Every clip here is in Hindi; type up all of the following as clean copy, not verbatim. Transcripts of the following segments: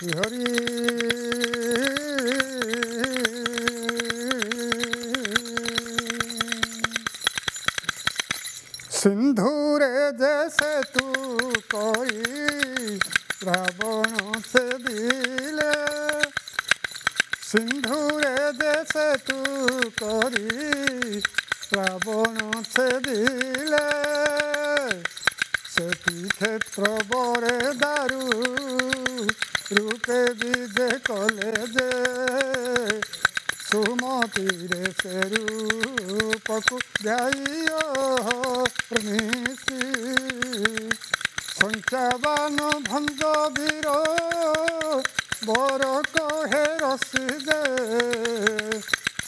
हरि सिंधुरे जैसे तू कोई रावण से दिले सिंधुरे जैसे तू कोई रावण से दिले सेठी क्षेत्र बरे दारू रूपे विजे कले जे सुमतीरे से रूपकु ध्यायो संख्यावान भंग वीर बर कहे रसी दे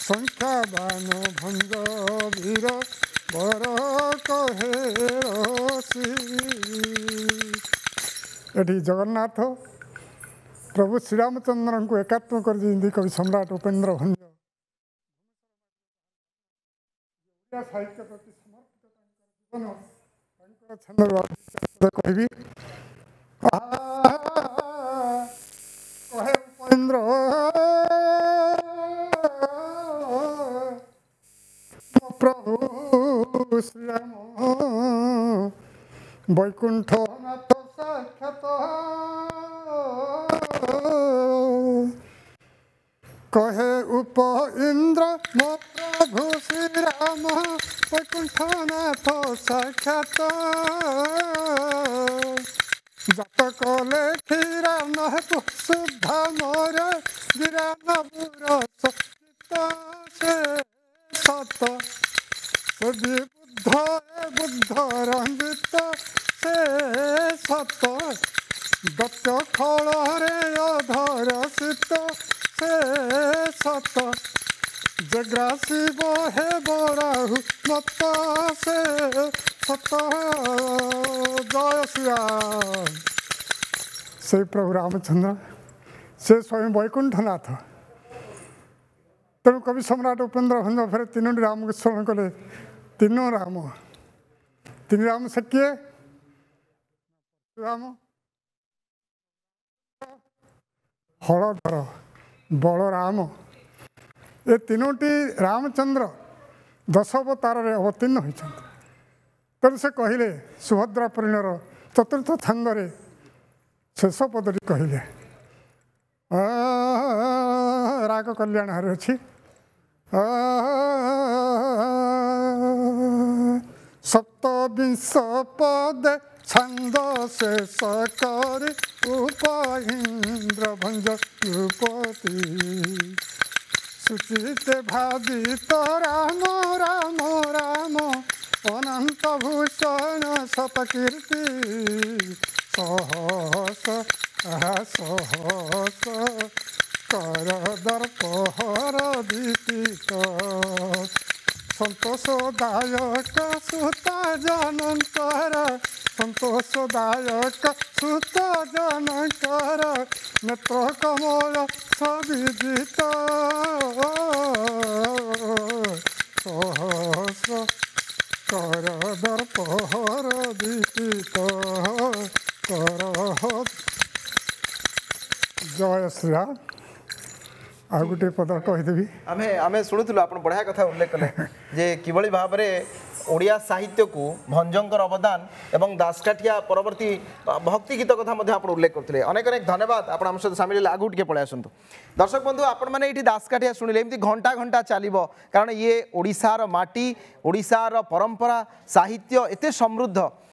संख्यावान भंग वीर बर कहे रसी। एटी जगन्नाथ प्रभु श्रीरामचंद्र को एकात्म कर कवि सम्राट उपेन्द्र भंज साहित्य प्रति समर्पित जीवन कहबी कहे उपेन्द्र प्रभु श्रीराम वैकुंठ नाथ साक्षात कहे उप इंद्र मो प्रभु श्री राम वैकुंठनाथ साक्षात जातक लेखी राम शुद्ध मोर गिरानपुर से सत सदी बुद्ध रंजित से सत दत्त खल रे अधर शीत से सत जग्रासी बहे बराहु मत से सत जय श्रीराम। से प्रभु रामचंद्र से स्वयं वैकुंठनाथ तेणु कवि सम्राट उपेन्द्र भंज फेर तीनो राम को स्मरण कले तीनों राम से किए राम हलधर बलराम ये तीनोटी रामचंद्र 10 अवतार अवतीर्ण होती तेणु से कहले सुभद्रा परिणर चतुर्थ छंदे शेष पदटी कहले राग कल्याण हरे अच्छी सप्तविंश पद छंद शेष कर उपेन्द्र भंज नृपति सुचित भावित राम राम राम अनंत भूषण शतकीर्ति सहस सहस कर दर्पहर दीपित संतोषदायक सुत जनकर संतोषदायक सुत जनकर नेत्र कमल सविदित सहस कर दर्पहर दीपित कर जय श्रीराम। आ गोटे पद कहीदेवी आमे शुणुलु आप बढ़िया कथा उल्लेख कले जे किभली भाव में ओडिया साहित्य को भंजंकर अवदान एवं दासकाठिया परवर्ती भक्ति गीत कथा आप उल्लेख करते अनेक अनेक धन्यवाद आप सहित सामिल आगू टे पलि आसतु दर्शक बंधु आपण मैंने ये दासकाठिया शुणिले एमती घंटा घंटा चलो कारण ये ओडिशार माटी ओडिशार परंपरा साहित्य एते समृद्ध